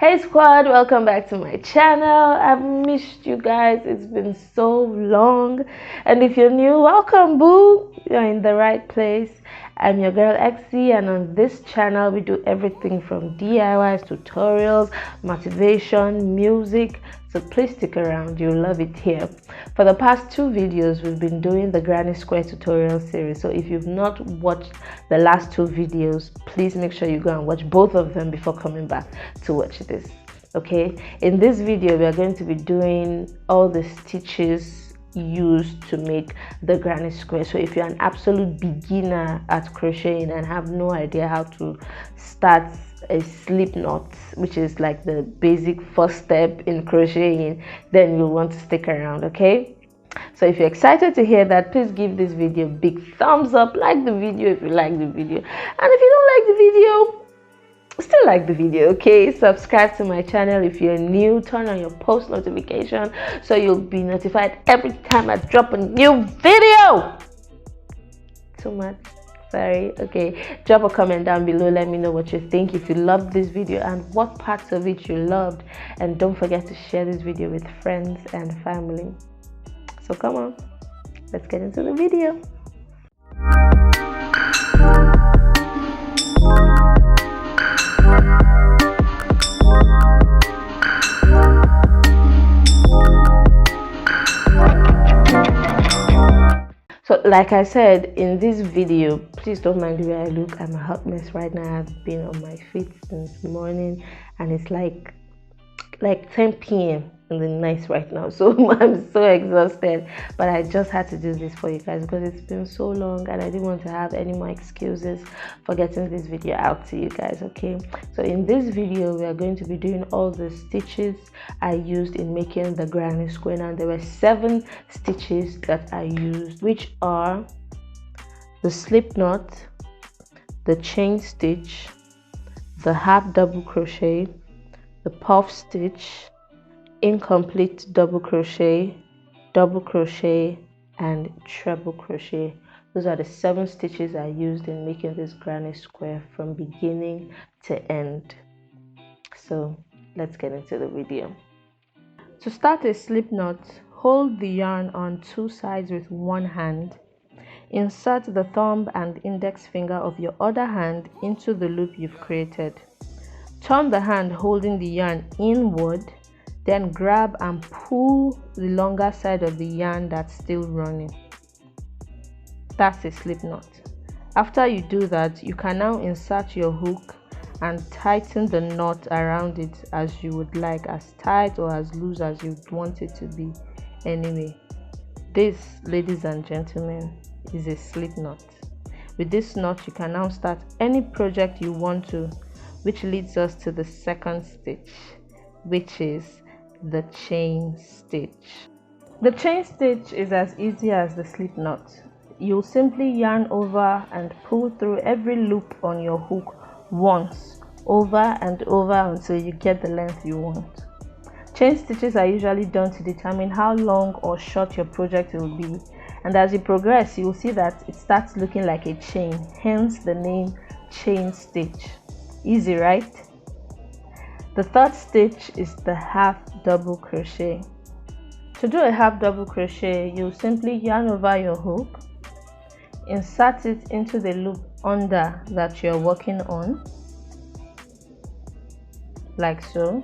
Hey squad, welcome back to my channel. I've missed you guys. It's been so long, and if you're new, welcome boo. You're in the right place. I'm your girl Exy, and on this channel we do everything from DIYs, tutorials, motivation, music, so please stick around, you'll love it here. For the past 2 videos we've been doing the granny square tutorial series, so if you've not watched the last 2 videos, please make sure you go and watch both of them before coming back to watch this. Okay, in this video we are going to be doing all the stitches used to make the granny square. So if you're an absolute beginner at crocheting and have no idea how to start a slip knot, which is like the basic first step in crocheting, then you'll want to stick around. Okay, so if you're excited to hear that, please give this video a big thumbs up, like the video if you like the video, and if you don't like the video, still like the video. Okay, subscribe to my channel if you're new, turn on your post notification so you'll be notified every time I drop a new video. Too much, sorry. Okay, drop a comment down below, let me know what you think, if you loved this video and what parts of it you loved, and don't forget to share this video with friends and family. So come on, let's get into the video. So like I said in this video, please don't mind the way I look. I'm a hot mess right now. I've been on my feet since morning and it's like 10 p.m. in the night right now, so I'm so exhausted, but I just had to do this for you guys because it's been so long and I didn't want to have any more excuses for getting this video out to you guys. Okay, so in this video we are going to be doing all the stitches I used in making the granny square. Now there were 7 stitches that I used, which are the slip knot, the chain stitch, the half double crochet, the puff stitch, incomplete double crochet, and treble crochet. Those are the 7 stitches I used in making this granny square from beginning to end. So let's get into the video. To start a slip knot, hold the yarn on 2 sides with one hand. Insert the thumb and index finger of your other hand into the loop you've created. Turn the hand holding the yarn inward, then grab and pull the longer side of the yarn that's still running. That's a slip knot. After you do that, you can now insert your hook and tighten the knot around it as you would like, as tight or as loose as you want it to be. Anyway, this, ladies and gentlemen, is a slip knot. With this knot, you can now start any project you want to, which leads us to the second stitch, which is the chain stitch. The chain stitch is as easy as the slip knot. You'll simply yarn over and pull through every loop on your hook once, over and over until you get the length you want. Chain stitches are usually done to determine how long or short your project will be, and as you progress you will see that it starts looking like a chain, hence the name chain stitch. Easy, right? The third stitch is the half double crochet. To do a half double crochet, you simply yarn over your hook, insert it into the loop under that you're working on, like so.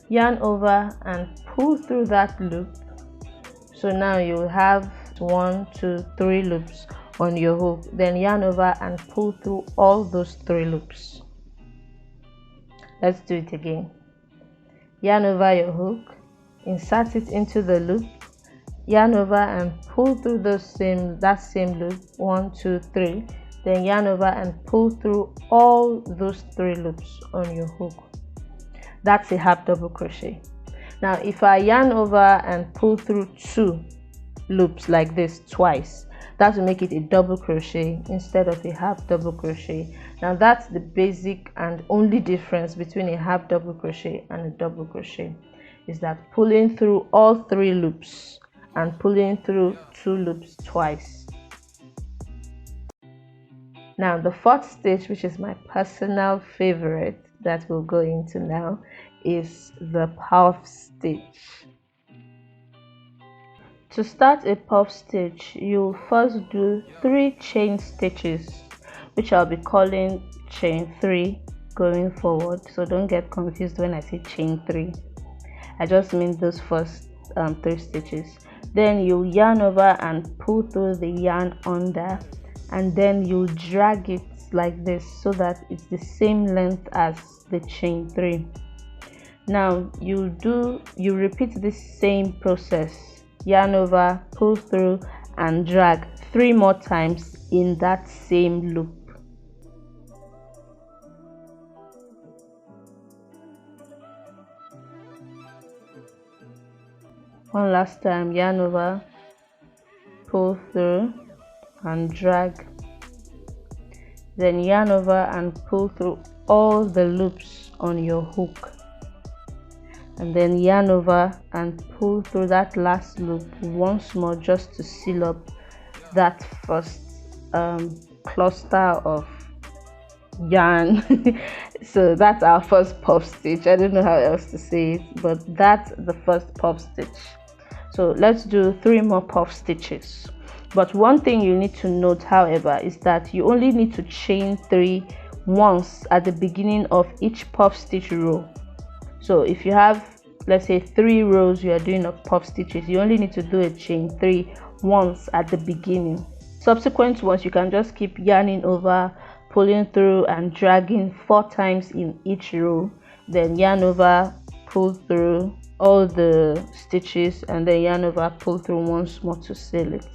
Yarn over and pull through that loop. So now you have 1, 2, 3 loops on your hook, then yarn over and pull through all those 3 loops. Let's do it again. Yarn over your hook, insert it into the loop, yarn over and pull through that same loop, 1, 2, 3, then yarn over and pull through all those 3 loops on your hook. That's a half double crochet. Now if I yarn over and pull through 2 loops like this twice, that will make it a double crochet instead of a half double crochet. Now that's the basic and only difference between a half double crochet and a double crochet, is that pulling through all 3 loops and pulling through 2 loops twice. Now the fourth stitch, which is my personal favorite, that we'll go into now is the puff stitch. To start a puff stitch, you'll first do 3 chain stitches, which I'll be calling chain 3 going forward, so don't get confused when I say chain 3. I just mean those first 3 stitches. Then you yarn over and pull through the yarn under, and then you drag it like this so that it's the same length as the chain 3. Now you repeat this same process, yarn over, pull through and drag 3 more times in that same loop. One last time, yarn over, pull through and drag, then yarn over and pull through all the loops on your hook, and then yarn over and pull through that last loop once more just to seal up that first cluster of yarn. So that's our first puff stitch. I don't know how else to say it, but that's the first puff stitch. So let's do 3 more puff stitches. But one thing you need to note, however, is that you only need to chain 3 once at the beginning of each puff stitch row. So if you have, let's say, 3 rows you are doing of puff stitches, you only need to do a chain 3 once at the beginning. Subsequent ones you can just keep yarning over, pulling through and dragging 4 times in each row, then yarn over, pull through all the stitches, and then yarn over, pull through once more to seal it.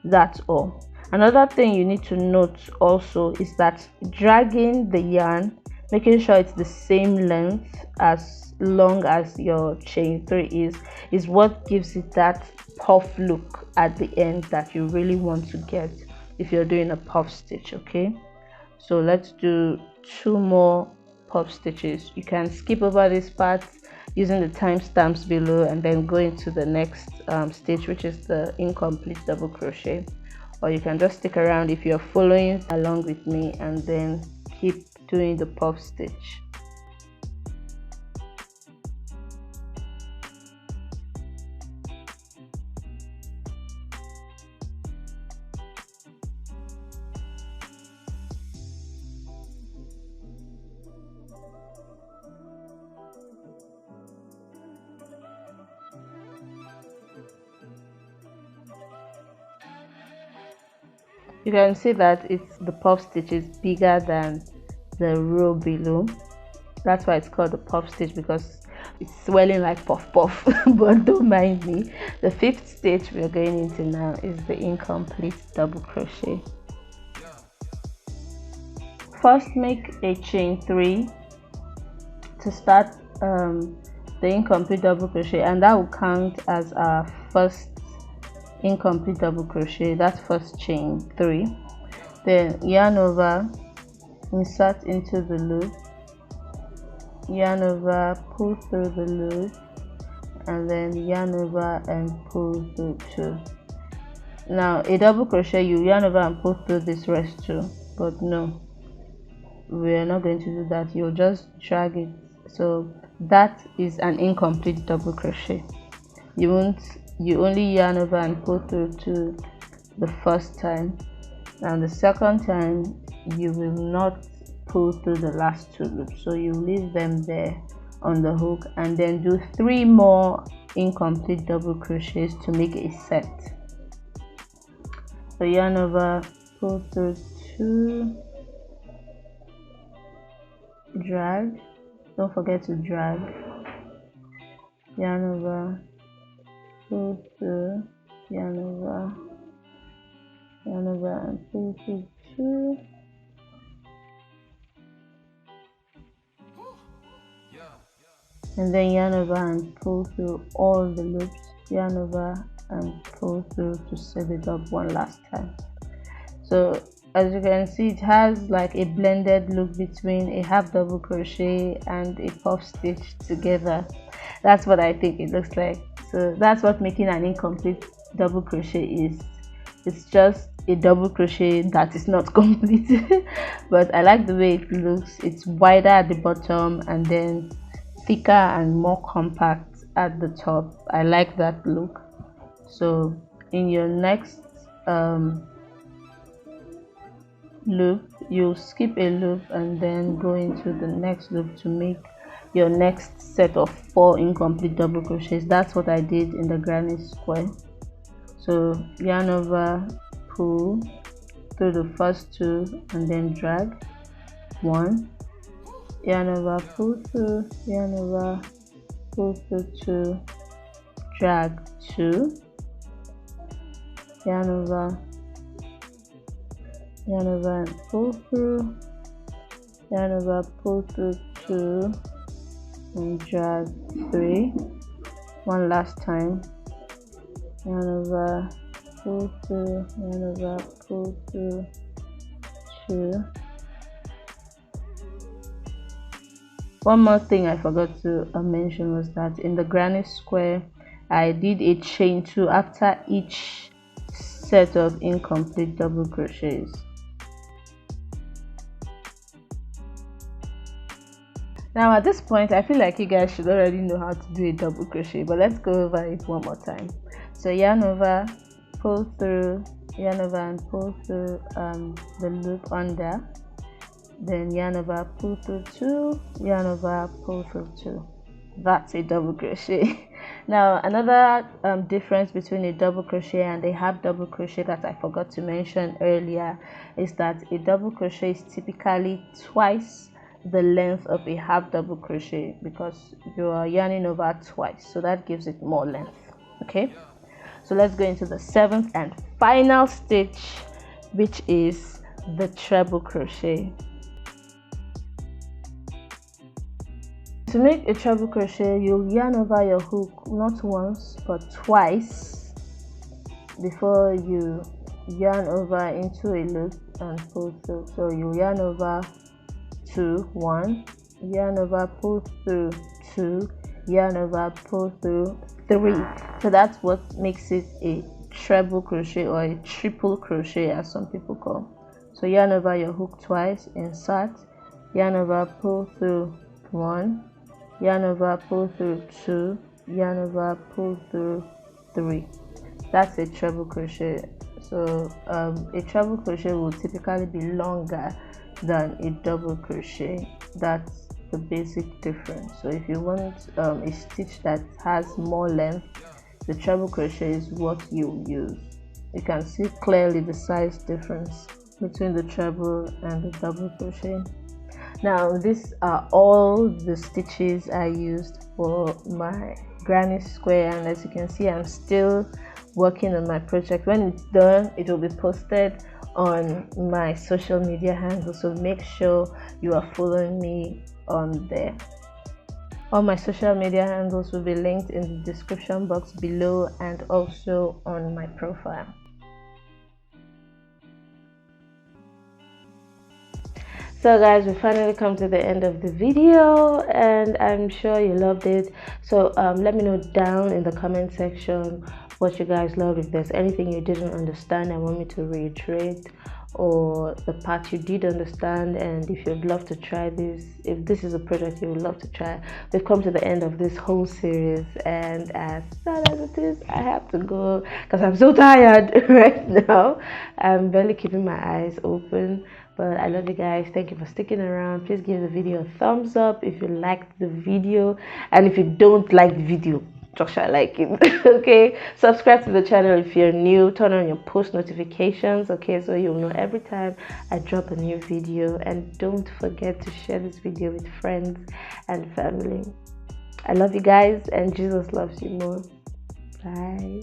That's all. Another thing you need to note also is that dragging the yarn, making sure it's the same length as long as your chain 3 is what gives it that puff look at the end that you really want to get if you're doing a puff stitch. Okay, so let's do 2 more puff stitches. You can skip over this part using the timestamps below and then go into the next stitch, which is the incomplete double crochet, or you can just stick around if you're following along with me and then keep doing the puff stitch. You can see that the puff stitch is bigger than the row below. That's why it's called the puff stitch, because it's swelling like puff puff. But don't mind me. The 5th stitch we're going into now is the incomplete double crochet. First, make a chain 3 to start the incomplete double crochet, and that will count as our first incomplete double crochet, that first chain 3. Then yarn over, insert into the loop, yarn over, pull through the loop, and then yarn over and pull through 2. Now a double crochet, you yarn over and pull through this rest too, but no, we're not going to do that. You'll just drag it. So that is an incomplete double crochet. You only yarn over and pull through 2 the first time, and the second time you will not pull through the last 2 loops, so you leave them there on the hook and then do 3 more incomplete double crochets to make a set. So yarn over, pull through 2, drag, don't forget to drag, yarn over, pull through, yarn over and pull through 2, and then yarn over and pull through all the loops, yarn over and pull through to seal it up one last time. So as you can see, it has like a blended look between a half double crochet and a puff stitch together. That's what I think it looks like. So that's what making an incomplete double crochet is. It's just a double crochet that is not complete. But I like the way it looks. It's wider at the bottom and then thicker and more compact at the top. I like that look. So in your next loop, you'll skip a loop and then go into the next loop to make your next set of 4 incomplete double crochets. That's what I did in the granny square. So yarn over, pull through the first 2 and then drag 1, yarn over, pull through, yarn over, pull through 2, drag 2, yarn over and pull through, yarn over, pull through 2 and drag 3. One last time, yarn over, pull through, yarn over, pull through 2. One more thing I forgot to mention was that in the granny square I did a chain 2 after each set of incomplete double crochets. Now at this point I feel like you guys should already know how to do a double crochet, but let's go over it one more time. So yarn over, pull through, yarn over and pull through the loop under, then yarn over, pull through 2, yarn over, pull through 2. That's a double crochet. Now another difference between a double crochet and a half double crochet that I forgot to mention earlier is that a double crochet is typically twice the length of a half double crochet because you are yarning over twice, so that gives it more length. Okay, so let's go into the 7th and final stitch, which is the treble crochet. To make a treble crochet, you'll yarn over your hook not once but twice before you yarn over into a loop and pull through. So you yarn over 2, 1, yarn over, pull through 2, yarn over, pull through 3. So that's what makes it a treble crochet or a triple crochet as some people call. So yarn over your hook twice, insert, yarn over, pull through 1, yarn over, pull through 2, yarn over, pull through 3. That's a treble crochet. So a treble crochet will typically be longer than a double crochet. That's the basic difference. So if you want a stitch that has more length, the treble crochet is what you use. You can see clearly the size difference between the treble and the double crochet. Now these are all the stitches I used for my granny square, and as you can see I'm still working on my project. When it's done, it will be posted on my social media handles, so make sure you are following me on there. All my social media handles will be linked in the description box below and also on my profile. So guys, we finally come to the end of the video and I'm sure you loved it. So let me know down in the comment section what you guys loved. If there's anything you didn't understand and want me to reiterate, or the part you did understand, and if you'd love to try this, if this is a project you would love to try. We've come to the end of this whole series, and as sad as it is, I have to go because I'm so tired right now. I'm barely keeping my eyes open. But I love you guys. Thank you for sticking around. Please give the video a thumbs up if you liked the video, and if you don't like the video, just like it. Okay, subscribe to the channel if you're new. Turn on your post notifications, okay, so you'll know every time I drop a new video. And don't forget to share this video with friends and family. I love you guys, and Jesus loves you more. Bye.